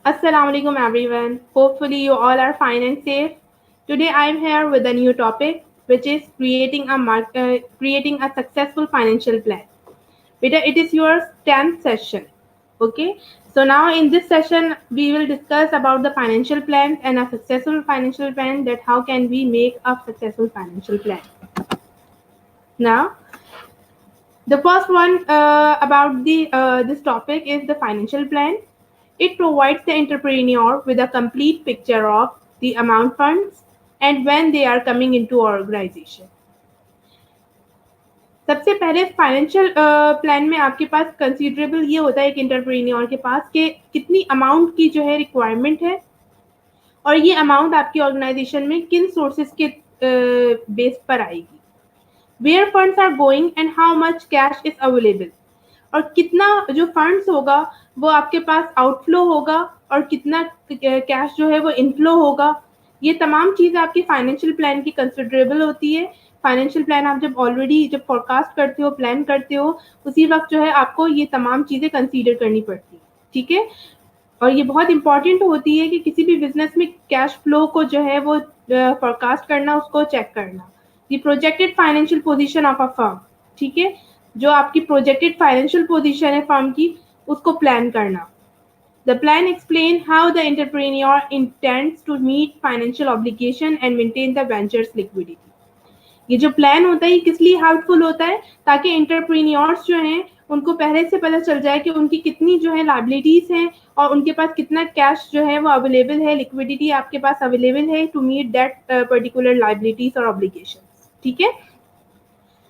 Assalamu alaikum everyone. Hopefully you all are fine and safe. Today I am here with a new topic which is creating a successful financial plan. Beta, it is your 10th session. Okay? So now in this session we will discuss about the financial plan and a successful financial plan, that how can we make a successful financial plan. Now, the first one about the this topic is the financial plan. It provides the entrepreneur with a complete picture of the amount funds and when they are coming into our organization. सबसे पहले financial plan में आपके पास considerable ये होता है एक entrepreneur के पास कि कितनी अमाउंट की जो है रिक्वायरमेंट है और ये अमाउंट आपकी ऑर्गेनाइजेशन में किन सोर्सेज के बेस पर आएगी, where funds are going and how much cash is available, और कितना जो फंड्स होगा वो आपके पास आउटफ्लो होगा और कितना कैश जो है वो इनफ्लो होगा। ये तमाम चीज़ें आपकी फाइनेंशियल प्लान की कंसिडरेबल होती है। फाइनेंशियल प्लान आप जब फोरकास्ट करते हो, प्लान करते हो, उसी वक्त जो है आपको ये तमाम चीज़ें कंसीडर करनी पड़ती है। ठीक है, और ये बहुत इंपॉर्टेंट होती है कि किसी भी बिजनेस में कैश फ्लो को जो है वो फोरकास्ट करना, उसको चेक करना। The projected financial position of a firm, ठीक है, जो आपकी प्रोजेक्टेड फाइनेंशियल पोजीशन है फर्म की, उसको प्लान करना। The plan explain how the entrepreneur intends to meet financial obligation and maintain the venture's liquidity. ये जो प्लान होता है ये किस लिए हेल्पफुल होता है, ताकि एंटरप्रेन्योर्स जो हैं उनको पहले से पता चल जाए कि उनकी कितनी जो है लायबिलिटीज हैं और उनके पास कितना कैश जो है वो अवेलेबल है, लिक्विडिटी आपके पास अवेलेबल है to meet that particular liabilities और ऑब्लिगेशंस। ठीक है,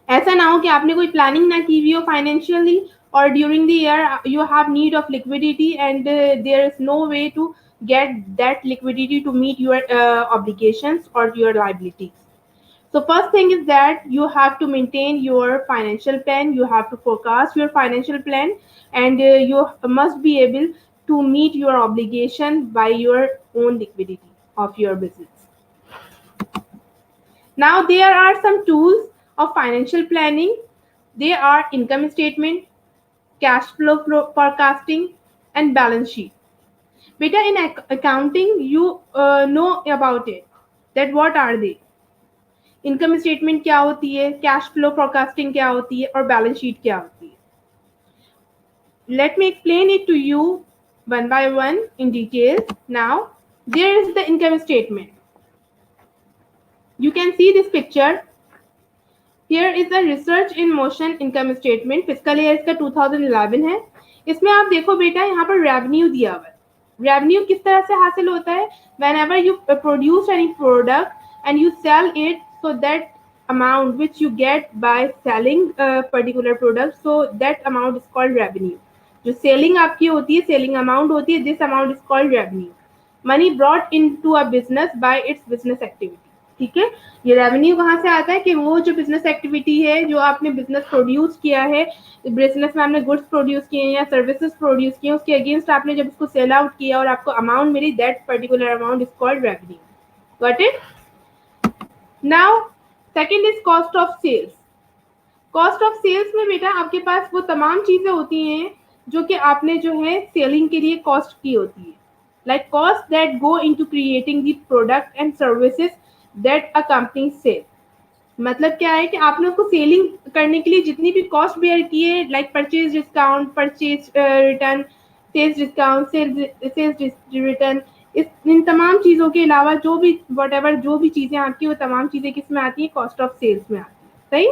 ऐसा ना हो कि आपने कोई प्लानिंग ना की हुई हो फाइनेंशियली और during the year you have need of liquidity and there is no way to get that liquidity to meet your obligations or your liabilities. So first thing is that you have to maintain your financial plan, you have to forecast your financial plan, and you must be able to meet your obligation by your own liquidity of your business. Now there are some tools of financial planning. They are income statement, cash flow forecasting, and balance sheet. Beta, in accounting, you know about it. That what are they? Income statement क्या होती है, cash flow forecasting क्या होती है और balance sheet क्या होती है. Let me explain it to you one by one in detail. Now there is the income statement. You can see this picture. Here is the research in motion income statement. Fiscal year इसका 2011 है. इसमें आप देखो बेटा, यहाँ पर revenue दिया हुआ है. रेवेन्यू किस तरह से हासिल होता है? Whenever you produce any product and you sell it, so that amount which you get by selling a particular product, so that amount is called revenue. जो सेलिंग आपकी होती है, सेलिंग अमाउंट होती है, this amount is called revenue. Money brought into a business by it's business activity. ठीक है, ये revenue कहाँ से आता है कि वो जो बिजनेस एक्टिविटी है, जो आपने बिजनेस प्रोड्यूस किया है, बिजनेस में आपने गुड्स प्रोड्यूस किए हैं या सर्विसेज प्रोड्यूस किए हैं, उसके अगेंस्ट आपने जब उसको सेल आउट किया और आपको अमाउंट मिली, that particular amount is called revenue. Got it? Now second is cost of sales. Cost of sales में बेटा आपके पास वो तमाम चीजें होती हैं जो कि आपने जो है सेलिंग के लिए कॉस्ट की होती है, like cost that go into creating the product and services that a company sell. मतलब क्या है कि आपने उसको सेलिंग करने के लिए जितनी भी कॉस्ट बेयर की है, like purchase discount, purchase return, sales discount, sales return, इन तमाम चीज़ों के अलावा जो भी वट जो भी चीज़ें आपकी, वो तमाम चीज़ें किस में आती हैं? कॉस्ट ऑफ सेल्स में आती है. सही.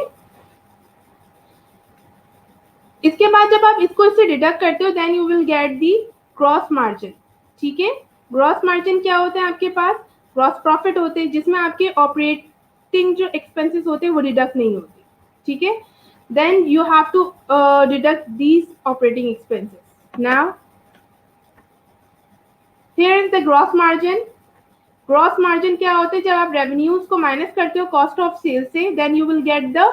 इसके बाद जब आप इसको इससे डिडक्ट करते हो, then you will get the gross margin. ठीक है, ग्रॉस मार्जिन क्या होता है? आपके पास ग्रॉस प्रॉफिट होते हैं जिसमें आपके ऑपरेटिंग जो एक्सपेंसेस होते हैं वो डिडक्ट नहीं होते. ठीक है, then you have to deduct these operating expenses. Now here is the gross margin. Gross margin क्या होता है? जब आप रेवेन्यूज को माइनस करते हो कॉस्ट ऑफ सेल से, then you will get the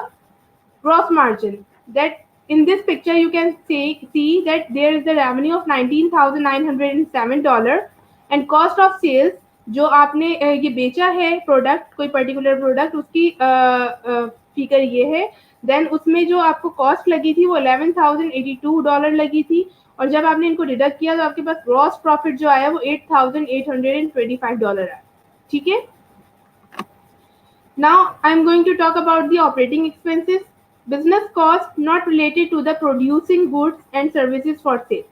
gross margin. That in this picture you can see that there is the revenue of $19,907 and cost of sales, जो आपने ये बेचा है प्रोडक्ट, कोई पर्टिकुलर प्रोडक्ट, उसकी फिगर ये है. देन उसमें जो आपको कॉस्ट लगी थी वो $11,082 लगी थी और जब आपने इनको डिडक्ट किया तो आपके पास ग्रॉस प्रॉफिट जो आया वो $8,825 आया। ठीक है। Now I am going to talk about the operating expenses. Business cost not related to the producing goods and services for sale.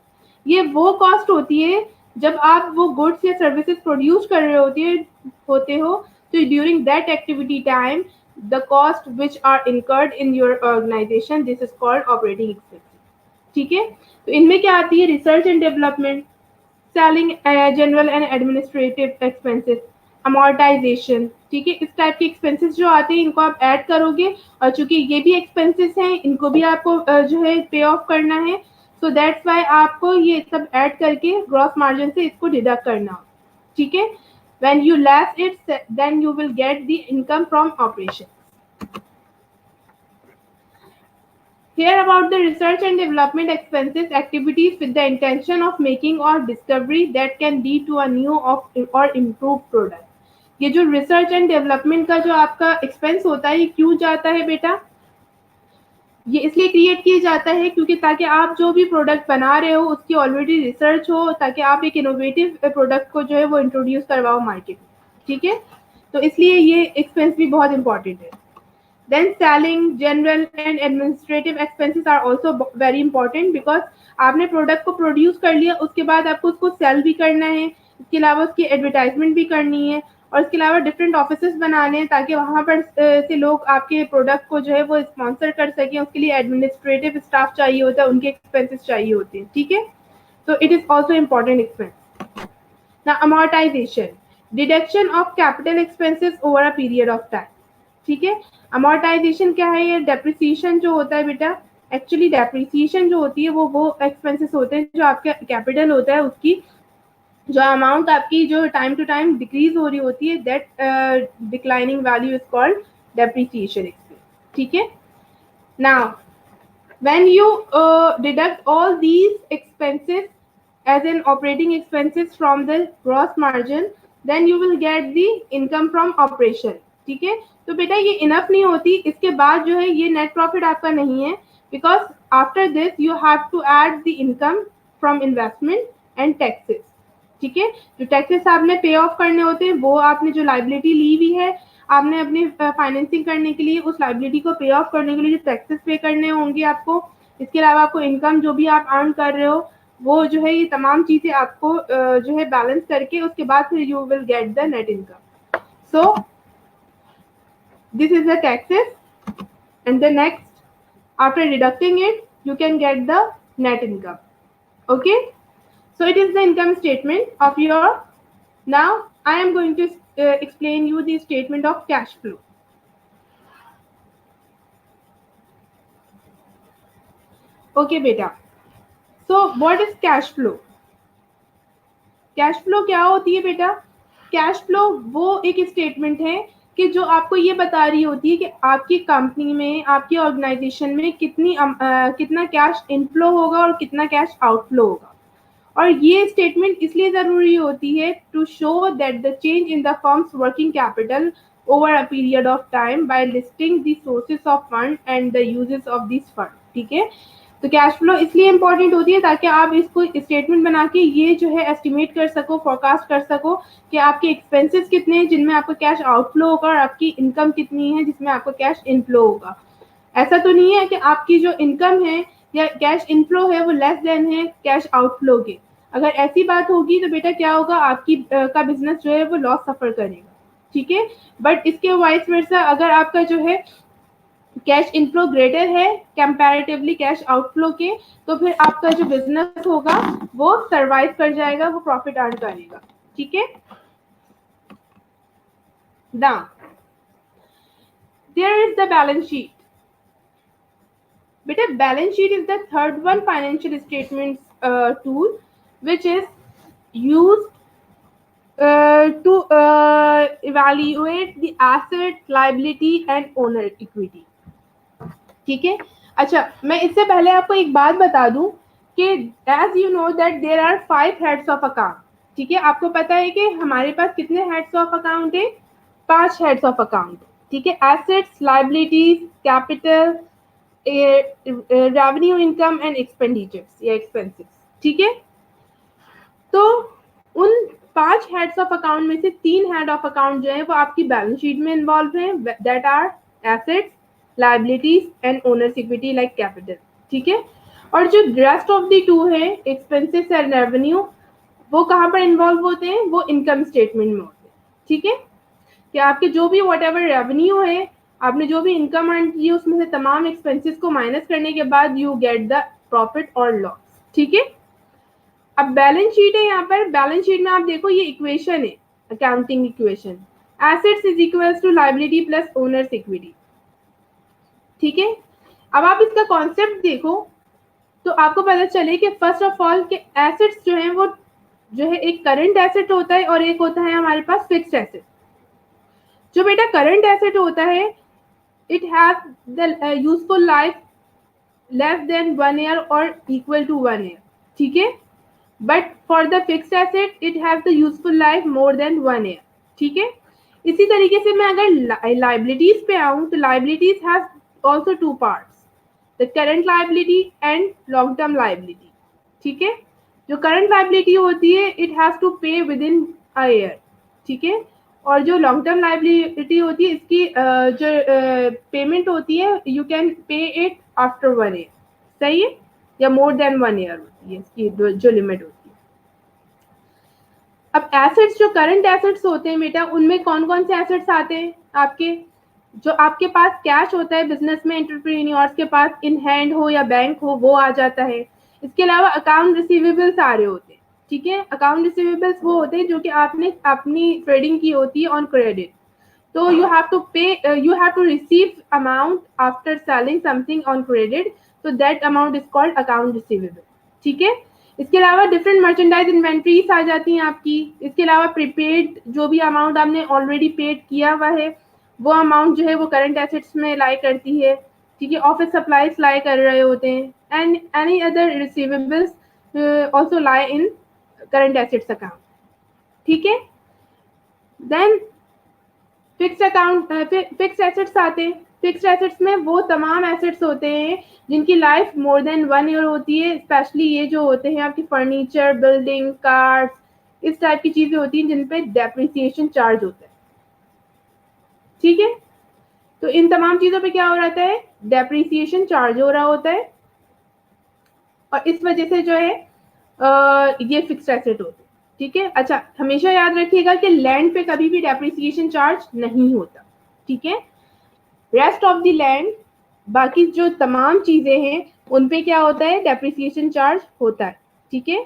ये वो कॉस्ट होती है जब आप वो गुड्स या सर्विसेज प्रोड्यूस कर रहे होते हो तो during that activity time the cost which are incurred in your organization, this is called operating expenses. ठीक है। तो इनमें क्या आती है? Research and development, selling general and administrative expenses, amortization. ठीक है। इस टाइप के एक्सपेंसेस जो आते हैं इनको आप ऐड करोगे और चूंकि ये भी एक्सपेंसेस हैं इनको भी आपको जो है पे ऑफ करना है, सो दैट्स वाई आपको ये सब ऐड करके ग्रॉस मार्जिन से इसको डिडक्ट करना हो। ठीक है। When you less it then you will get the income from operation. Here about the research and development expenses, activities with the intention of making or discovery that can lead to a new or improved product. ये जो research and development का जो आपका expense होता है ये क्यों जाता है बेटा? ये इसलिए क्रिएट किया जाता है क्योंकि ताकि आप जो भी प्रोडक्ट बना रहे हो उसकी ऑलरेडी रिसर्च हो, ताकि आप एक इनोवेटिव प्रोडक्ट को जो है वो इंट्रोड्यूस करवाओ मार्केट में। ठीक है। तो इसलिए ये एक्सपेंस भी बहुत इंपॉर्टेंट है। Then selling, general and administrative expenses are also very important because आपने प्रोडक्ट को प्रोड्यूस कर लिया, उसके बाद आपको उसको सेल भी करना है, इसके अलावा उसकी एडवर्टाइजमेंट भी करनी है और इसके अलावा डिफरेंट ऑफिसेस बनाने हैं ताकि वहाँ पर से लोग आपके प्रोडक्ट को जो है वो स्पॉन्सर कर सकें। उसके लिए एडमिनिस्ट्रेटिव स्टाफ चाहिए होता है, उनके एक्सपेंसेस चाहिए होते हैं। ठीक है। तो it is also important expense. Now amortization, deduction of capital expenses over a period of time. ठीक है। अमोर्टाइजेशन क्या है? ये डेप्रिसिएशन जो होता है बेटा, एक्चुअली डेप्रिसिएशन जो होती है वो एक्सपेंसेस होते हैं जो आपका कैपिटल होता है उसकी जो अमाउंट आपकी जो टाइम टू टाइम डिक्रीज हो रही होती है, that declining value is called depreciation expense. ठीक है। Now when you deduct all these expenses as an operating expenses from the gross margin, then you will get the income from operation. ठीक है। तो बेटा ये इनफ नहीं होती, इसके बाद जो है ये नेट प्रॉफिट आपका नहीं है, because after this you have to add the income from investment and taxes. ठीक है। जो टैक्सेस आपने पे ऑफ करने होते हैं वो आपने जो लाइबिलिटी ली हुई है आपने अपनी फाइनेंसिंग करने के लिए उस लाइबिलिटी को पे ऑफ करने के लिए जो टैक्सेस पे करने होंगे आपको, इसके अलावा आपको इनकम जो भी आप अर्न कर रहे हो वो जो है ये तमाम चीजें आपको जो है बैलेंस करके उसके बाद फिर you will get the net income. So this is the taxes and the next after deducting it you can get the net income. Okay. So it is the income statement of your. Now I am going to explain you the statement of cash flow. Okay beta, so what is cash flow? Cash flow क्या होती है बेटा? Cash flow वो एक statement है कि जो आपको ये बता रही होती है कि आपकी कंपनी में, आपकी ऑर्गेनाइजेशन में कितना कैश इनफ्लो होगा और कितना कैश आउटफ्लो होगा। और ये स्टेटमेंट इसलिए जरूरी होती है to show that the change in the firm's working capital over a period of time by listing the sources of fund and the uses of this fund. ठीक है। तो कैश फ्लो इसलिए इंपॉर्टेंट होती है ताकि आप इसको स्टेटमेंट बना के ये जो है एस्टिमेट कर सको, फोरकास्ट कर सको कि आपके एक्सपेंसेस कितने हैं जिनमें आपको कैश आउटफ्लो होगा और आपकी इनकम कितनी है जिसमें आपको कैश इनफ्लो होगा। ऐसा तो नहीं है कि आपकी जो इनकम है या कैश इनफ्लो है वो लेस देन है कैश आउटफ्लो के। अगर ऐसी बात होगी तो बेटा क्या होगा, आपकी का बिजनेस जो है वो लॉस सफर करेगा। ठीक है। बट इसके वाइस वर्सा अगर आपका जो है कैश इनफ्लो ग्रेटर है कंपैरेटिवली कैश आउटफ्लो के, तो फिर आपका जो बिजनेस होगा वो सरवाइव कर जाएगा, वो प्रॉफिट अर्न करेगा। ठीक है। Now there is the balance sheet. Beta, balance sheet is the third one financial statements tool which is used to evaluate the asset, liability and owner equity. ठीक है। अच्छा, मैं इससे पहले आपको एक बात बता दूं कि as you know that there are 5 heads of account. ठीक है। आपको पता है कि हमारे पास कितने हेड्स ऑफ अकाउंट है? 5 हेड्स ऑफ अकाउंट। ठीक है। Assets, liabilities, capital, revenue, income and expenditures या एक्सपेंसेस। ठीक है। तो उन 5 हेड्स ऑफ अकाउंट में से 3 हेड ऑफ अकाउंट जो है वो आपकी बैलेंस शीट में इन्वॉल्व हैं, that are assets, liabilities and owner's equity like capital. ठीक है। और जो रेस्ट ऑफ द 2 है, एक्सपेंसेस एंड रेवेन्यू, वो कहाँ पर इन्वॉल्व होते हैं? वो इनकम स्टेटमेंट में होते हैं। ठीक है। कि आपके जो भी वट एवर रेवेन्यू है, आपने जो भी इनकम अर्न की है, उसमें से तमाम एक्सपेंसेस को माइनस करने के बाद यू गेट द प्रॉफिट और लॉस। ठीक है। अब बैलेंस शीट है, यहाँ पर बैलेंस शीट में आप देखो ये इक्वेशन है, accounting equation, assets is equals to liability plus owner's equity. ठीक है। अब आप इसका कॉन्सेप्ट देखो तो आपको पता चले कि फर्स्ट ऑफ ऑल के एसेट्स जो है वो जो है एक करंट एसेट होता है और एक होता है हमारे पास फिक्स्ड एसेट। जो बेटा करंट एसेट होता है, it has the useful life less than 1 year और इक्वल टू 1 ईयर। ठीक है। But for the fixed asset it has the useful life more than 1 year. ठीक है। इसी तरीके से मैं अगर लाइबिलिटीज पे आऊं तो liabilities have also 2 parts, the current liability and long term liability. ठीक है। जो करंट लाइबिलिटी होती है इट हैज टू पे विद इन अ ईयर। ठीक है। और जो लॉन्ग टर्म लाइबिलिटी होती है इसकी जो पेमेंट होती है you can pay it after 1 year. सही है। या मोर देन 1 ईयर होती है इसकी जो लिमिट होती है। अब एसेट्स, जो करंट एसेट्स होते हैं बेटा, उनमें कौन कौन से एसेट्स आते हैं आपके? जो आपके पास कैश होता है बिजनेस में, एंटरप्रेन्योर्स के पास इन हैंड हो या बैंक हो, वो आ जाता है। इसके अलावा अकाउंट रिसीवेबल्स आ रहे होते हैं। ठीक है। अकाउंट रिसीवेबल्स वो होते हैं जो कि आपने अपनी ट्रेडिंग की होती है ऑन क्रेडिट, तो you have to pay, you have to receive amount after selling something on credit, so that amount is called account receivable। ठीक है। इसके अलावा डिफरेंट मर्चेंडाइज इन्वेंट्रीज आ जाती हैं आपकी। इसके अलावा प्रीपेड, जो भी अमाउंट आपने ऑलरेडी पेड किया हुआ है वो अमाउंट जो है वो करंट एसेट्स में लाई करती है। ठीक है। ऑफिस सप्लाईज लाई कर रहे होते हैं and any other receivables also lie in current assets account. ठीक है। Then fixed account, fixed assets आते हैं। फिक्स्ड एसेट्स में वो तमाम एसेट्स होते हैं जिनकी लाइफ मोर देन 1 ईयर होती है, स्पेशली ये जो होते हैं आपकी फर्नीचर, बिल्डिंग, कार्स, इस टाइप की चीजें होती हैं जिन पे डेप्रिसिएशन चार्ज होता है। ठीक है। तो इन तमाम चीजों पे क्या हो रहा है? डेप्रिसिएशन चार्ज हो रहा होता है और इस वजह से जो है ये फिक्स्ड एसेट होते हैं। ठीक है। अच्छा, हमेशा याद रखिएगा कि लैंड पे कभी भी डेप्रिसिएशन चार्ज नहीं होता। ठीक है। रेस्ट ऑफ द लैंड, बाकी जो तमाम चीजें हैं उन पे क्या होता है? डेप्रिसिएशन चार्ज होता है। ठीक है।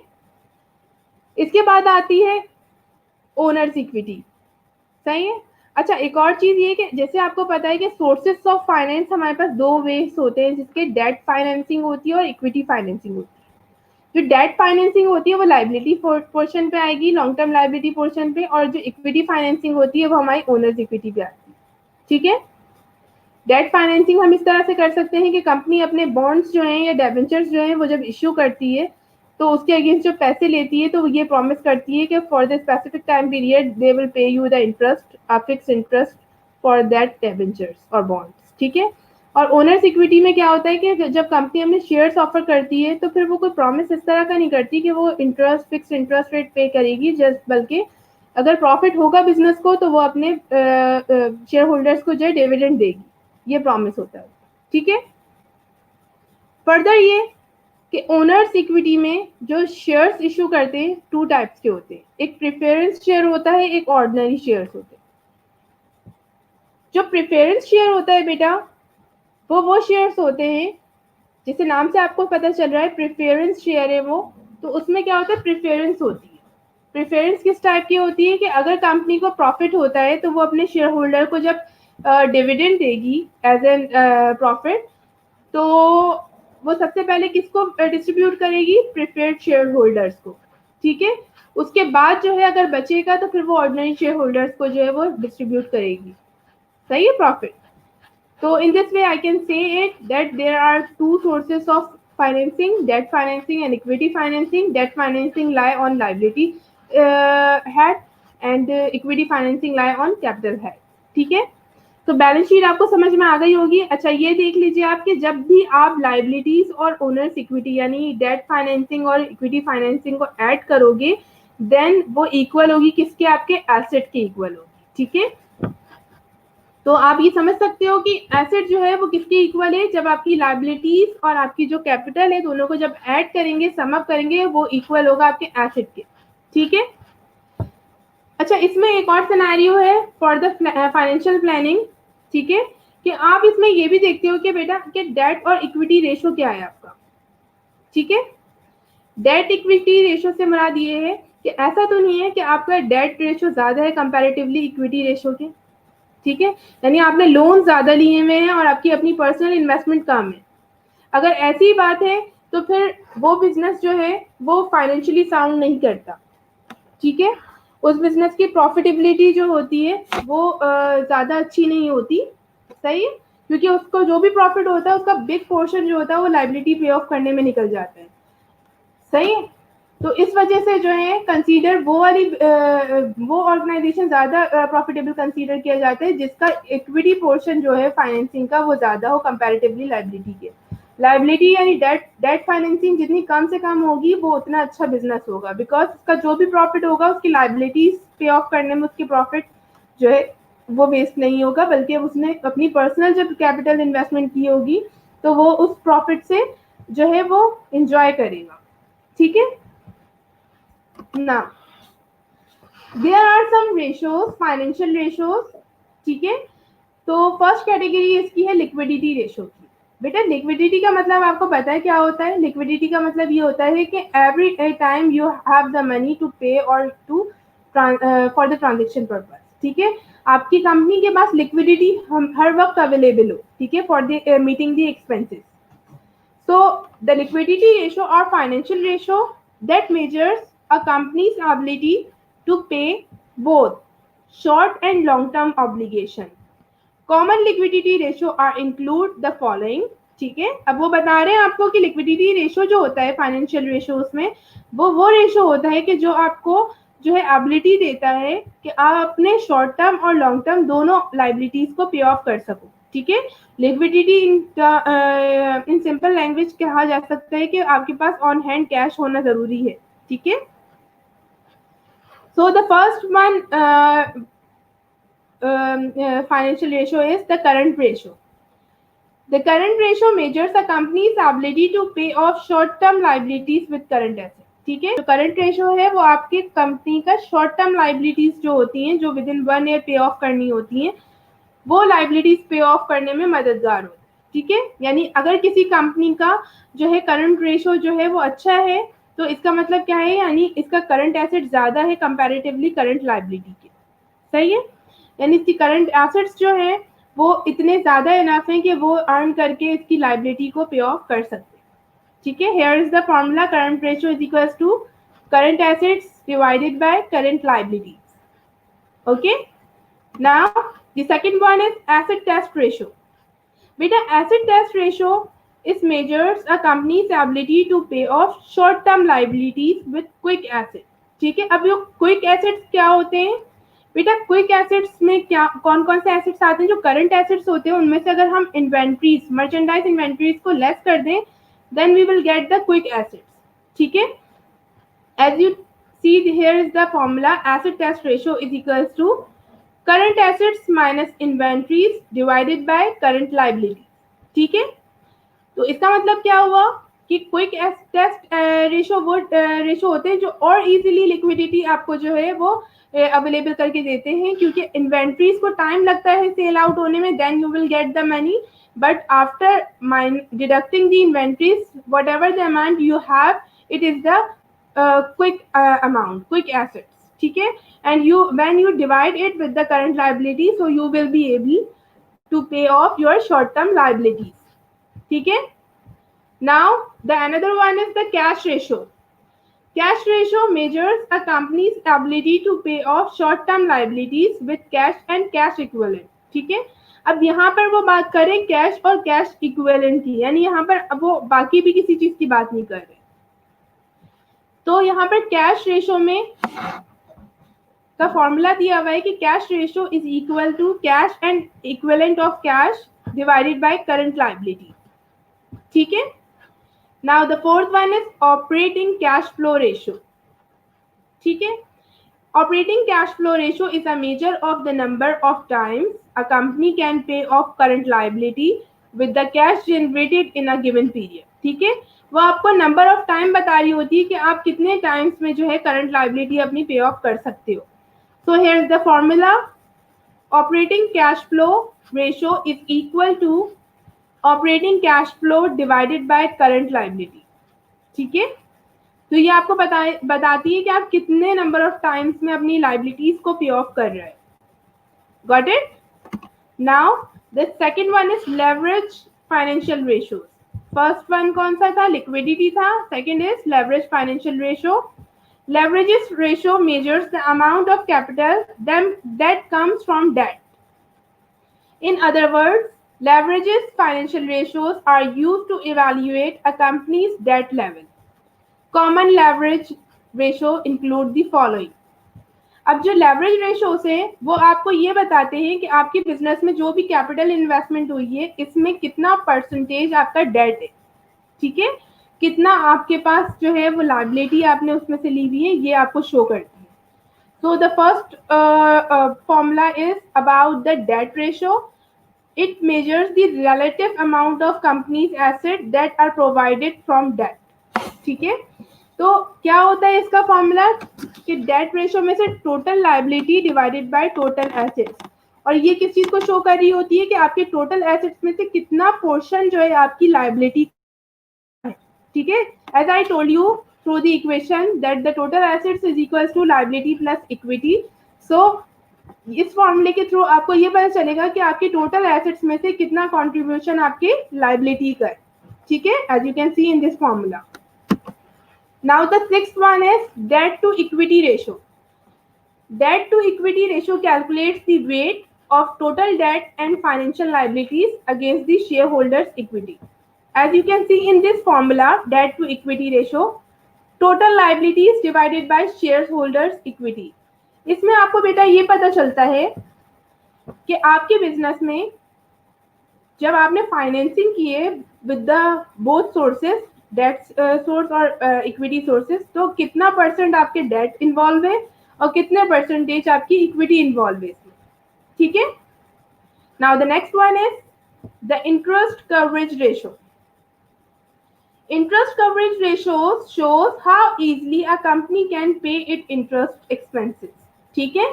इसके बाद आती है ओनर्स इक्विटी। सही है। अच्छा, एक और चीज ये कि जैसे आपको पता है कि सोर्सेस ऑफ फाइनेंस हमारे पास 2 वेज होते हैं, जिसके डेट फाइनेंसिंग होती है और इक्विटी फाइनेंसिंग होती है। जो डेट फाइनेंसिंग होती है वो लाइबिलिटी पोर्शन पे आएगी, लॉन्ग टर्म लाइबिलिटी पोर्शन पे, और जो इक्विटी फाइनेंसिंग होती है वो हमारी ओनर्स इक्विटी पे आती है। ठीक है। डेट फाइनेंसिंग हम इस तरह से कर सकते हैं कि कंपनी अपने बॉन्ड्स जो हैं या डेबेंचर्स जो हैं वो जब इश्यू करती है तो उसके अगेंस्ट जो पैसे लेती है तो ये प्रॉमिस करती है कि for the specific time period they will pay you the interest, fix interest for that debentures और बॉन्ड्स। ठीक है। और ओनर्स इक्विटी में क्या होता है कि जब कंपनी अपने शेयर्स ऑफर करती है तो फिर वो कोई प्रॉमिस इस तरह का नहीं करती कि वो इंटरेस्ट, फिक्स इंटरेस्ट रेट पे करेगी, जस्ट बल्कि अगर प्रॉफिट होगा बिजनेस को तो वो अपने शेयर होल्डर्स को जो है डिविडेंड देगी, ये प्रॉमिस होता है। ठीक है। फर्दर ये कि ओनर्स इक्विटी में जो शेयर्स इशू करते हैं 2 टाइप्स के होते हैं, एक प्रेफरेंस शेयर होता है, एक ऑर्डिनरी शेयर्स होते हैं। जो प्रेफरेंस शेयर होता है बेटा वो शेयर्स होते हैं, जैसे नाम से आपको पता चल रहा है प्रेफरेंस शेयर है वो, तो उसमें क्या होता है? प्रेफरेंस होती है। प्रेफरेंस किस टाइप की होती है कि अगर कंपनी को प्रॉफिट होता है तो वो अपने शेयर होल्डर को जब डिविडेंड देगी एज एन प्रॉफिट, तो वो सबसे पहले किसको डिस्ट्रीब्यूट करेगी? प्रेफर्ड शेयर होल्डर्स को। ठीक है। उसके बाद जो है अगर बचेगा तो फिर वो ऑर्डिनरी शेयर होल्डर्स को जो है वो डिस्ट्रीब्यूट करेगी। सही है, profit. So in this way, I can say it that there are 2 sources of financing: debt financing and equity financing. Debt financing lie on liability head and equity financing lie on capital head. ठीक है। तो balance sheet आपको समझ में आ गई होगी। अच्छा, ये देख लीजिए आप कि जब भी आप लाइबिलिटीज और ओनर्स इक्विटी यानी डेट फाइनेंसिंग और इक्विटी फाइनेंसिंग को ऐड करोगे, देन वो इक्वल होगी किसके, आपके एसेट के इक्वल होगी। ठीक है, तो आप ये समझ सकते हो कि एसेट जो है वो किसके इक्वल है, जब आपकी लाइबिलिटीज और आपकी जो कैपिटल है दोनों को जब ऐड करेंगे, सम अप करेंगे, वो इक्वल होगा आपके एसेट के। ठीक है। अच्छा, इसमें एक और सिनेरियो है फॉर द फाइनेंशियल प्लानिंग। ठीक है, कि आप इसमें ये भी देखते हो कि बेटा कि डेट और इक्विटी रेशो क्या है आपका। ठीक है, डेट इक्विटी रेशो से मुराद ये है कि ऐसा तो नहीं है कि आपका डेट रेशो ज्यादा है कंपैरेटिवली इक्विटी रेशो के। ठीक है, यानी आपने लोन ज्यादा लिए हुए हैं और आपकी अपनी पर्सनल इन्वेस्टमेंट कम है। अगर ऐसी बात है तो फिर वो बिजनेस जो है वो फाइनेंशियली साउंड नहीं करता। ठीक है, उस बिजनेस की प्रॉफिटेबिलिटी जो होती है वो ज्यादा अच्छी नहीं होती। सही है, क्योंकि उसको जो भी प्रॉफिट होता है उसका बिग पोर्शन जो होता है वो लाइबिलिटी पे ऑफ करने में निकल जाता है। सही है, तो इस वजह से जो है कंसीडर वो वाली वो ऑर्गेनाइजेशन ज्यादा प्रॉफिटेबल कंसीडर किया जाता है जिसका इक्विटी पोर्शन जो है फाइनेंसिंग का वो ज्यादा हो कंपैरेटिवली लाइबिलिटी के। लाइबिलिटी यानी डेट फाइनेंसिंग जितनी कम से कम होगी वो उतना अच्छा बिजनेस होगा, बिकॉज उसका जो भी प्रॉफिट होगा उसकी लाइबिलिटीज पे ऑफ करने में उसकी प्रॉफिट जो है वो वेस्ट नहीं होगा, बल्कि उसने अपनी पर्सनल जब कैपिटल इन्वेस्टमेंट की होगी तो वो उस प्रॉफिट से जो है वो इंजॉय करेगा। ठीक है ना, there are some ratios, financial ratios. ठीक है, तो फर्स्ट कैटेगरी इसकी है लिक्विडिटी रेशो की। बेटा लिक्विडिटी का मतलब आपको पता है क्या होता है? लिक्विडिटी का मतलब ये होता है कि every time you have the money to pay और to for the transaction purpose. ठीक है, आपकी कंपनी के पास लिक्विडिटी हर वक्त अवेलेबल हो। ठीक है, for the meeting the expenses. So the liquidity ratio or financial ratio that measures a company's ability to pay both short and long-term obligation. Common liquidity ratio are include the following. ठीक है, अब वो बता रहे हैं आपको कि liquidity ratio जो होता है फाइनेंशियल रेशो उसमें वो रेशो होता है कि जो आपको जो है एबिलिटी देता है कि आप अपने शॉर्ट टर्म और लॉन्ग टर्म दोनों लाइबिलिटीज को पे ऑफ कर सको। ठीक है, लिक्विडिटी इन सिंपल लैंग्वेज कहा जा सकता है कि आपके पास ऑन हैंड कैश होना जरूरी है। ठीक है, so the first one financial ratio is the current ratio. The current ratio measures a company's ability to pay off short-term liabilities with current assets. ठीक है, जो करंट रेशो है वो आपके कंपनी का शॉर्ट टर्म लाइबिलिटीज जो होती हैं जो विद इन 1 ईयर पे ऑफ करनी होती हैं वो लाइबिलिटीज पे ऑफ करने में मददगार होती है। ठीक है, यानी अगर किसी कंपनी का जो है करंट रेशो जो है वो अच्छा है तो इसका मतलब क्या है, यानी इसका करंट एसेट ज्यादा है कंपैरेटिवली करंट लाइबिलिटी के। सही है, यानी इसकी करंट एसेट्स जो है वो इतने ज्यादा इनफ है कि वो अर्न करके इसकी लाइबिलिटी को पे ऑफ कर सकते हैं। ठीक है, here is the formula, current ratio is equals to current assets divided by current liabilities. Okay, now the second one is asset test ratio. बेटा asset test ratio is measures a company's ability to pay off short term liabilities with quick assets. ठीक है, अब ये quick assets क्या होते हैं? बेटा quick assets में क्या कौन कौन से एसेट्स आते हैं? जो करंट एसेट्स होते हैं उनमें से अगर हम इन्वेंट्रीज मर्चेंडाइज इन्वेंट्रीज को लेस कर दें then we will get the quick assets. ठीक है, as you see here is the formula, asset test ratio is equals to current assets minus inventories divided by current liabilities. ठीक है, तो इसका मतलब क्या हुआ कि क्विक टेस्ट रेशो वो रेशो होते हैं जो और इजीली लिक्विडिटी आपको जो है वो अवेलेबल करके देते हैं, क्योंकि इन्वेंट्रीज को टाइम लगता है सेल आउट होने में, then you will get the money, but after deducting the inventories whatever the amount you have it is the quick amount, quick assets. ठीक है, and you when you divide it with the current liability so you will be able to pay off your short term liabilities. ठीक है, now the another one is the cash ratio. Cash ratio measures a company's ability to pay of short term liabilities with cash and cash equivalent. ठीक है, अब यहाँ पर वो बात करें कैश और कैश इक्विवेलेंट की, यानी यहाँ पर अब वो बाकी भी किसी चीज की बात नहीं कर रहे। तो यहाँ पर कैश रेशो में का फॉर्मूला दिया हुआ है कि cash ratio is equal to cash and equivalent of cash divided by current liability. ठीक है. Now the fourth one is operating cash flow ratio. ठीक है. Operating cash flow ratio is a measure of the number of times a company can pay off current liability with the cash generated in a given period. ठीक है. वो आपको number of time बता रही होती है कि आप कितने टाइम्स में जो है करंट लाइबिलिटी अपनी पे ऑफ कर सकते हो. So here is the formula. Operating cash flow ratio is equal to operating cash flow divided by current liability. ठीक है. तो ये आपको बताती है कि आप कितने नंबर ऑफ टाइम्स में अपनी लाइबिलिटीज को पे ऑफ कर रहे हैं. Got it. Now the second one is leverage financial ratios. First one कौन सा था? लिक्विडिटी था. Second is leverage financial ratio. Leverage ratio measures the amount of capital that comes from debt. In other words, leverages financial ratios are used to evaluate a company's debt level. Common leverage ratio include the following. अब जो leverage ratios है वो आपको ये बताते हैं कि आपके बिजनेस में जो भी कैपिटल इन्वेस्टमेंट हुई है इसमें कितना परसेंटेज आपका डेट है. ठीक है. कितना आपके पास जो है वो लायबिलिटी आपने उसमें से ली हुई है ये आपको शो करती है. So the first formula is about the debt ratio. It measures the relative amount of company's asset that are provided from debt. ठीक है. तो क्या होता है इसका फॉर्मूला कि डेट रेशियो में से total liability divided by total assets. और ये किस चीज को शो कर रही होती है कि आपके टोटल एसेट्स में से कितना पोर्शन जो है आपकी लायबिलिटी है. ठीक है. As I told you through the equation that the total assets is equals to liability plus equity. So इस फॉर्मूले के थ्रू आपको ये पता चलेगा कि आपके टोटल एसेट्स में से कितना कॉन्ट्रीब्यूशन आपके लायबिलिटी का है. ठीक है. As you can see in this formula. Now the sixth one is debt to equity ratio. Debt to equity ratio calculates the weight of total debt and financial liabilities against the shareholders' equity. As you can see in this formula, debt to equity ratio, total liabilities divided by shareholders' equity. इसमें आपको बेटा ये पता चलता है कि आपके business में जब आपने फाइनेंसिंग की है with the both sources, debt source और इक्विटी सोर्सेस, तो कितना परसेंट आपके डेट इन्वॉल्व है और कितने परसेंटेज आपकी इक्विटी इन्वॉल्व है इसमें. ठीक है. Now the next one is the interest coverage ratio. Interest coverage ratio shows how easily a company can pay it interest expenses. ठीक है.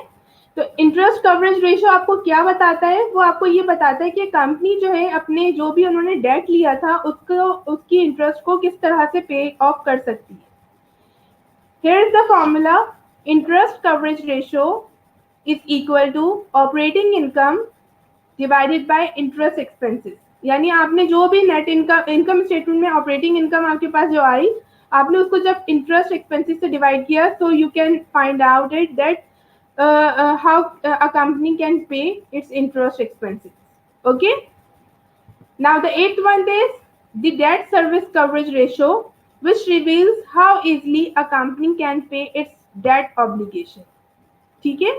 तो इंटरेस्ट कवरेज रेशियो आपको क्या बताता है? वो आपको ये बताता है कि कंपनी जो है अपने जो भी उन्होंने डेट लिया था उसकी इंटरेस्ट को किस तरह से पे ऑफ कर सकती है. Here is the formula. Interest coverage ratio is equal to operating income divided by interest expenses. यानी आपने जो भी नेट इनकम स्टेटमेंट में ऑपरेटिंग इनकम आपके पास जो आई, आपने उसको जब इंटरेस्ट एक्सपेंसेस से डिवाइड किया, so you can find out it that how a company can pay its interest expenses. Okay. Now the eighth one is the debt service coverage ratio, which reveals how easily a company can pay its debt obligation. ठीक है.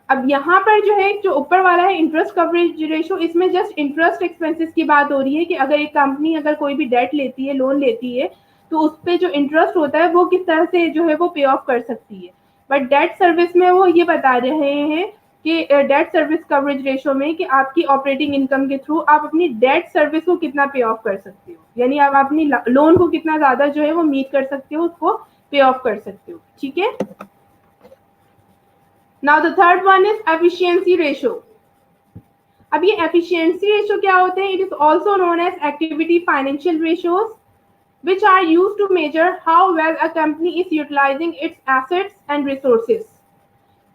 अब यहाँ पर जो है जो ऊपर वाला है इंटरेस्ट कवरेज रेशियो, इसमें जस्ट इंटरेस्ट एक्सपेंसेस की बात हो रही है कि अगर एक कंपनी अगर कोई भी डेट लेती है, लोन लेती है, तो उस पर जो इंटरेस्ट होता है वो किस तरह से जो है वो पे ऑफ कर सकती है. बट डेट सर्विस में वो ये बता रहे हैं कि डेट सर्विस कवरेज रेशियो में कि आपकी ऑपरेटिंग इनकम के थ्रू आप अपनी डेट सर्विस को कितना पे ऑफ कर सकते हो, यानी आप अपनी लोन को कितना ज्यादा जो है वो मीट कर सकते हो, उसको पे ऑफ कर सकते हो. ठीक है. Now the third one is efficiency ratio. अब ये efficiency ratio क्या होते हैं? It is also known as activity financial ratios, which are used to measure how well a company is utilizing its assets and resources.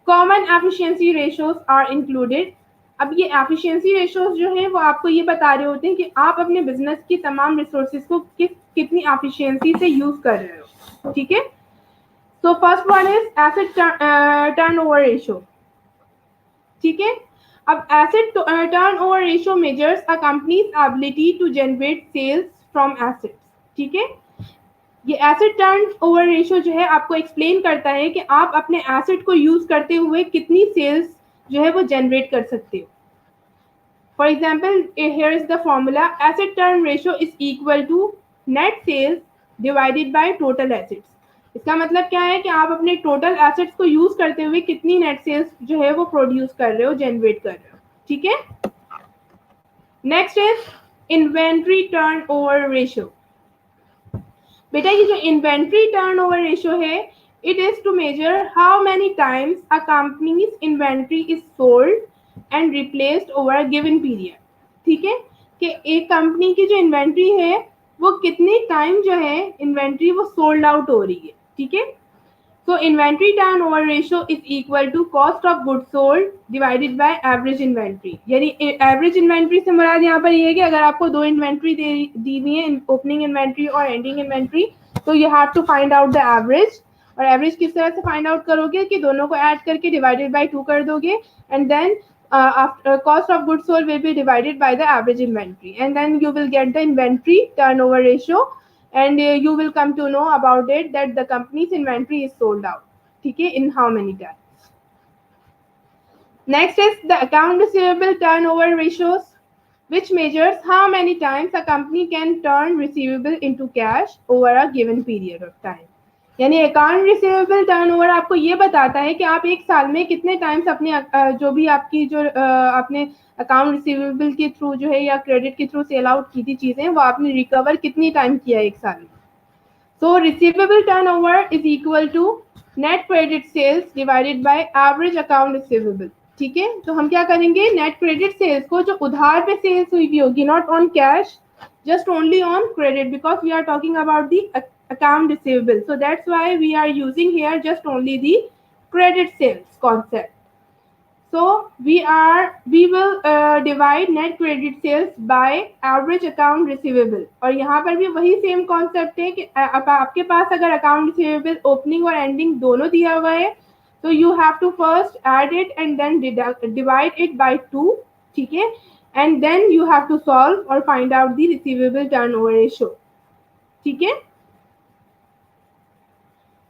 Common efficiency ratios are included. अब ये efficiency ratios जो हैं वो आपको ये बता रहे होते हैं कि आप अपने बिजनेस की तमाम रिसोर्सेज को कितनी efficiency से यूज कर रहे हो. ठीक है. So first one is asset turnover ratio. ठीक है. अब asset turnover ratio measures a company's ability to generate sales from assets. ठीक है. ये एसेट टर्न ओवर रेशियो जो है आपको एक्सप्लेन करता है कि आप अपने एसेट को यूज करते हुए कितनी सेल्स जो है वो जनरेट कर सकते हो. For example, here is the formula: asset turn ratio is equal to net sales divided by total assets. इसका मतलब क्या है कि आप अपने टोटल एसेट्स को यूज करते हुए कितनी नेट सेल्स जो है वो प्रोड्यूस कर रहे हो, जनरेट कर रहे हो. ठीक है. Next is inventory turnover ratio. बेटा ये जो इन्वेंट्री टर्न ओवर रेशियो है, it is to measure how many times a company's inventory is sold and replaced over a given period. ठीक है, कि एक कंपनी की जो इन्वेंट्री है वो कितने टाइम जो है इन्वेंट्री वो सोल्ड आउट हो रही है. ठीक है. So inventory turnover ratio is equal to cost of goods sold divided by average inventory. यानी एवरेज इन्वेंट्री से मुराद यहाँ पर ये है कि अगर आपको दो इन्वेंट्री दी हुई है, ओपनिंग इन्वेंट्री और एंडिंग इन्वेंट्री, तो you have to find out the average. और एवरेज किस तरह से फाइंड आउट करोगे कि दोनों को ऐड करके डिवाइडेड बाय 2 कर दोगे, and then cost of goods sold will be divided by the average inventory, and then you will get the inventory turnover ratio, and you will come to know about it that the company's inventory is sold out. ठीक है, in how many times. Next is the account receivable turnover ratios, which measures how many times a company can turn receivable into cash over a given period of time. यानी account receivable turnover आपको ये बताता है कि आप एक साल में कितने टाइम्स अपने जो भी आपकी जो आपने अकाउंट रिसीवेबल के थ्रू जो है या क्रेडिट के थ्रू सेल आउट की थी चीजें, वो आपने रिकवर कितनी टाइम किया एक साल में. So receivable turnover is equal to net credit sales divided by average account receivable. ठीक है, तो हम क्या करेंगे, नेट क्रेडिट सेल्स को जो उधार पे सेल्स हुई भी होगी, not on cash, just only on credit, because we are talking about the account receivable, so that's why we are using here just only the credit sales concept. So we will divide net credit sales by average account receivable. और यहाँ पर भी वही same concept है कि आपके पास अगर अकाउंट रिसीवेबल ओपनिंग और एंडिंग दोनों दिया हुआ है, तो you have to first add it and then divide it by 2. ठीक है, and then you have to solve or find out the receivable turnover ratio. ठीक है.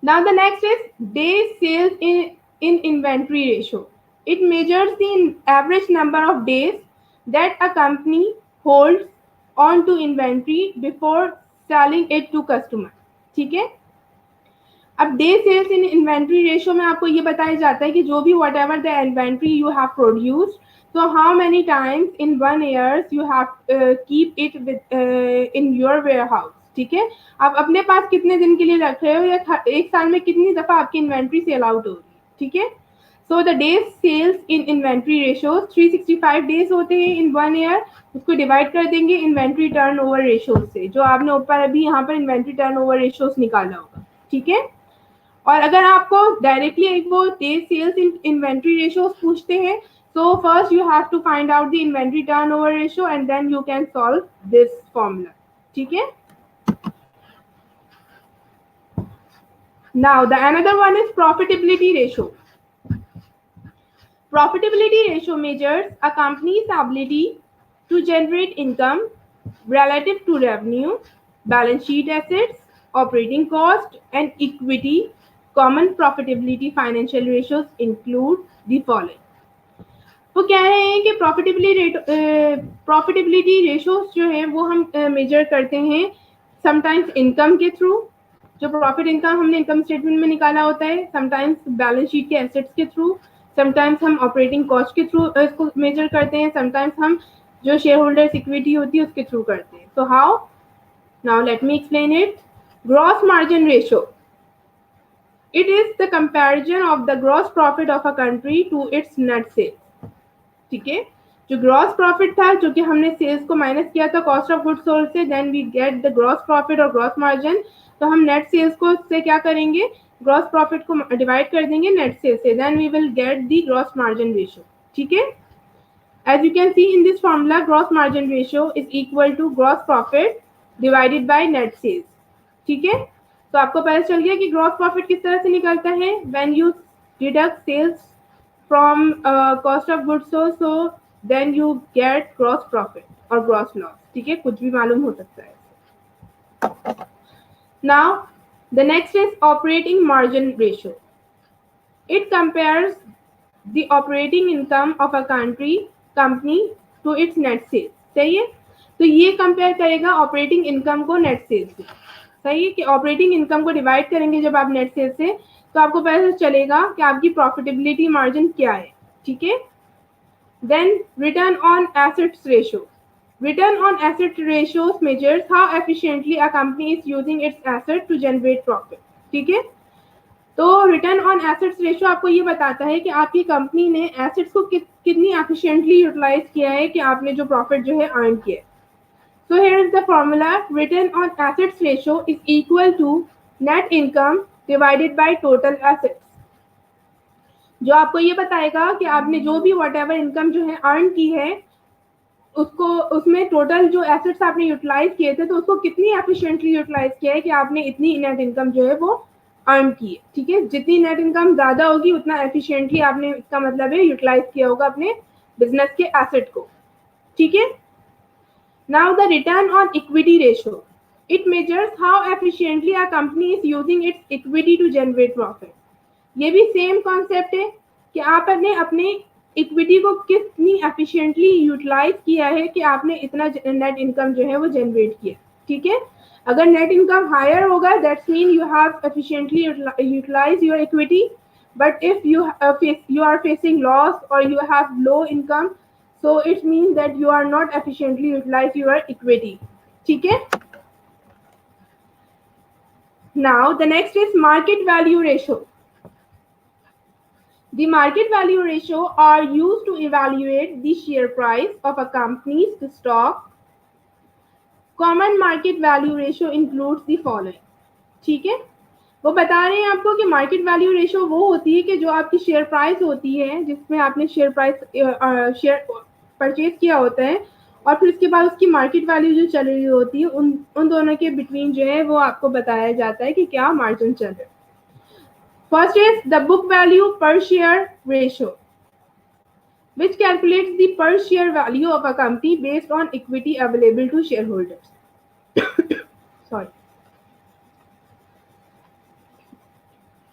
Now the next is days sales in inventory ratio. It measures the average number of days that a company holds on to inventory before selling it to customer. ठीक है. अब day sales in inventory ratio में आपको ये बताया जाता है कि जो भी whatever the inventory you have produced, so how many times in 1 year you have keep it with in your warehouse. ठीक है, आप अपने पास कितने दिन के लिए रख रहे हो या एक साल में कितनी दफा आपकी इन्वेंट्री सेल आउट हो रही है. ठीक है, so the days sales in inventory ratio 365 days होते हैं इन 1 ईयर. उसको डिवाइड कर देंगे इन्वेंट्री टर्न ओवर रेशियो से, जो आपने ऊपर अभी यहाँ पर इन्वेंट्री टर्न ओवर रेशियोज निकाला होगा. ठीक है, और अगर आपको डायरेक्टली एक वो days sales in inventory ratios पूछते हैं, so first you have to find out the inventory turnover ratio and then you can solve this formula. ठीक है. Now the another one is profitability ratio. Profitability ratio measures a company's ability to generate income relative to revenue, balance sheet assets, operating cost and equity. Common profitability financial ratios include the following. वो कह रहे हैं कि profitability ratios जो है वो हम major करते हैं समटाइम्स इनकम के थ्रू, जो प्रॉफिट इनकम हमने इनकम स्टेटमेंट में निकाला होता है, समटाइम्स बैलेंस शीट के एसेट्स के थ्रू, समटाइम्स हम ऑपरेटिंग कॉस्ट के थ्रू इसको मेजर करते हैं, समटाइम्स हम जो शेयर होल्डर्स इक्विटी होती है उसके थ्रू करते हैं. So how? Now let me explain it. Gross margin ratio, it is the comparison of the gross profit of a country to its net sales. ठीक है, जो ग्रॉस प्रॉफिट था जो कि हमने सेल्स को माइनस किया था कॉस्ट ऑफ गुड्स सोल्ड से, then we get the gross profit और ग्रॉस मार्जिन. तो हम नेट सेल्स को से क्या करेंगे, ग्रॉस प्रॉफिट को डिवाइड कर देंगे नेट सेल्स से, then we will get the gross margin ratio. ठीक है, as you can see in this formula gross margin ratio is equal to gross profit divided by net sales. ठीक है, तो आपको पता चल गया कि ग्रॉस प्रॉफिट किस तरह से निकलता है, when you deduct sales from cost of goods sold, so then you get gross profit or gross loss. ठीक है, कुछ भी मालूम हो सकता है. Now, the next is operating margin ratio. It compares the operating income of a company to its net sales. सही है, तो ये कंपेयर करेगा ऑपरेटिंग इनकम को नेट सेल्स से. सही है कि ऑपरेटिंग इनकम को डिवाइड करेंगे जब आप नेट सेल्स से, तो आपको पता चलेगा कि आपकी प्रॉफिटेबिलिटी मार्जिन क्या है. ठीक है. Then return on assets ratio. Return on asset ratios measures how efficiently a company is using its asset to generate profit. ठीक है. तो रिटर्न ऑन एसेट्स रेशियो आपको ये बताता है कि आपकी कंपनी ने एसेट्स को कितनी एफिशिएंटली यूटिलाइज किया है कि आपने जो प्रॉफिट जो है अर्न किया. So here is the formula. Return on assets ratio is equal to net income divided by total assets. जो आपको ये बताएगा कि आपने जो भी वॉट एवर इनकम जो है अर्न की है, उसको उसमें टोटल जो एसेट्स आपने यूटिलाइज किए थे, तो उसको कितनी एफिशिएंटली यूटिलाइज किया है कि आपने इतनी नेट इनकम जो है वो अर्न की है. ठीक है. जितनी नेट इनकम ज्यादा होगी उतना एफिशिएंटली आपने, इसका मतलब है, यूटिलाइज किया होगा अपने बिजनेस के एसेट को. ठीक है. Now the return on equity ratio. It measures how efficiently a company is using its equity to generate profit. ये भी सेम कॉन्सेप्ट है कि आपने अपने इक्विटी को कितनी एफिशिएंटली यूटिलाइज किया है कि आपने इतना नेट इनकम जो है वो जनरेट किया. ठीक है. अगर नेट इनकम हायर होगा, that's mean you have efficiently utilize your equity. But if you are facing loss or you have low income, so it means that you are not efficiently utilize your equity. ठीक है. Now the next is market value ratio. The market value ratio are used to evaluate the share price of a company's stock. Common market value ratio includes the following. ठीक है. वो बता रहे हैं आपको कि मार्केट वैल्यू रेशियो वो होती है कि जो आपकी शेयर प्राइस होती है, जिसमें आपने शेयर परचेज किया होता है, और फिर उसके बाद उसकी मार्केट वैल्यू जो चल रही होती है, उन दोनों के बिटवीन जो है वो आपको बताया जाता है कि क्या मार्जिन चल रहा है. First is the book value per share ratio, which calculates the per share value of a company based on equity available to shareholders. Sorry.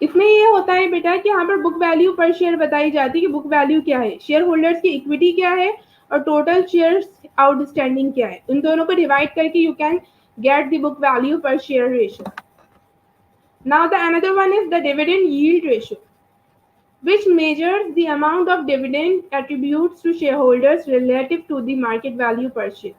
इसमें ये होता है बेटा कि यहाँ पर बुक वैल्यू पर शेयर बताई जाती है कि बुक वैल्यू क्या है, शेयर होल्डर्स की इक्विटी क्या है, और टोटल शेयर्स आउटस्टैंडिंग क्या है. उन दोनों को डिवाइड करके you can get the book value per share ratio. Now the another one is the dividend yield ratio, which measures the amount of dividend attributes to shareholders relative to the market value per share.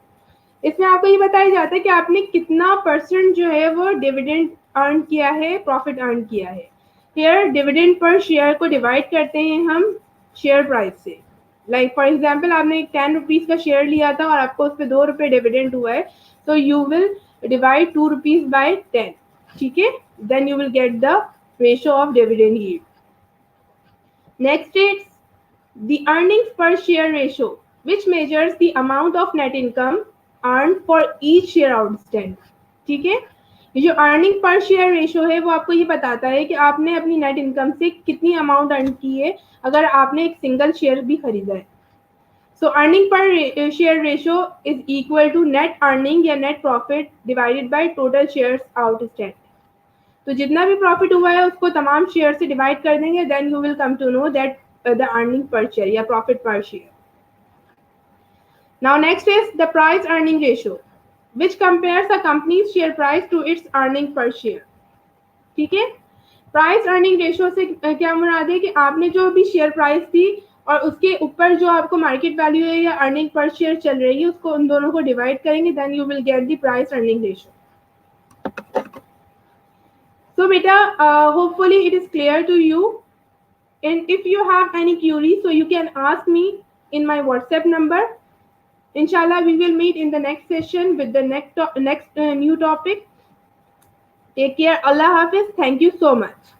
इसमें आपको ये बताया जाता है कि आपने कितना percent जो है वो डिविडेंड अर्न किया है, प्रॉफिट अर्न किया है. हियर डिविडेंड पर शेयर को डिवाइड करते हैं हम शेयर प्राइस से. लाइक फॉर एग्जांपल, आपने 10 रुपीज का शेयर लिया था और आपको उस पर 2 रुपये डिविडेंड हुआ है, तो you will divide 2 rupees by 10. ठीक है. Then you will get the ratio of dividend yield. Next is the earnings per share ratio, which measures the amount of net income earned for each share outstanding. ठीक है. ये जो earning per share ratio है वो आपको ये बताता है कि आपने अपनी नेट इनकम से कितनी अमाउंट अर्न की है अगर आपने एक सिंगल शेयर भी खरीदा है. So earning per share ratio is equal to net earning या net profit divided by total shares outstanding. तो जितना भी प्रॉफिट हुआ है उसको तमाम शेयर से डिवाइड कर देंगे, then you will come to know that the earning per share या profit per share. Now next is the price earning ratio, which compares a company's share price to its earning per share. ठीक है. Price earning ratio से क्या मुराद है कि आपने जो भी शेयर प्राइस थी और उसके ऊपर जो आपको मार्केट वैल्यू है या अर्निंग पर शेयर चल रही है, उसको उन दोनों को डिवाइड करेंगे, then you will get the price earning ratio. So beta, hopefully it is clear to you, and if you have any queries, so you can ask me in my WhatsApp number. Inshallah, we will meet in the next session with the next new topic. Take care. Allah Hafiz. Thank you so much.